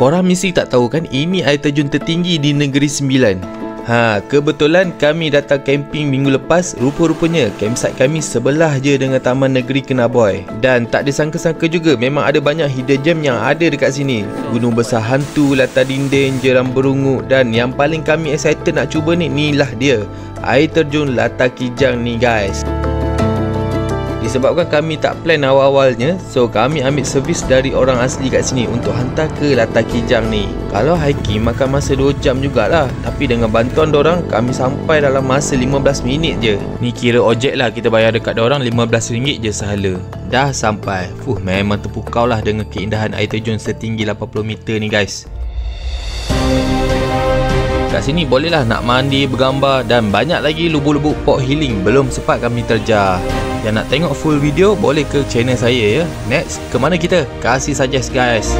Korang mesti tak tahu kan, ini air terjun tertinggi di Negeri Sembilan. Kebetulan kami datang camping minggu lepas. Rupa-rupanya campsite kami sebelah je dengan Taman Negeri Kenaboy. Dan tak disangka-sangka juga, memang ada banyak hidden gem yang ada dekat sini. Gunung besar hantu, latar dinding, jeram berungut. Dan yang paling kami excited nak cuba ni lah dia, air terjun Latar Kijang ni guys. Disebabkan kami tak plan awal-awalnya, so kami ambil servis dari orang asli kat sini untuk hantar ke Latar Kijang ni. Kalau hiking makan masa 2 jam jugalah, tapi dengan bantuan dorang kami sampai dalam masa 15 minit je. Ni kira ojek lah, kita bayar dekat dorang RM15 je sehala. Dah sampai. Memang terpukau lah dengan keindahan air terjun setinggi 80 meter ni guys. Kat sini bolehlah nak mandi, bergambar dan banyak lagi lubuk-lubuk pot healing belum sempat kami terjar. Yang nak tengok full video boleh ke channel saya ya. Next, ke mana kita? Kasih suggest guys.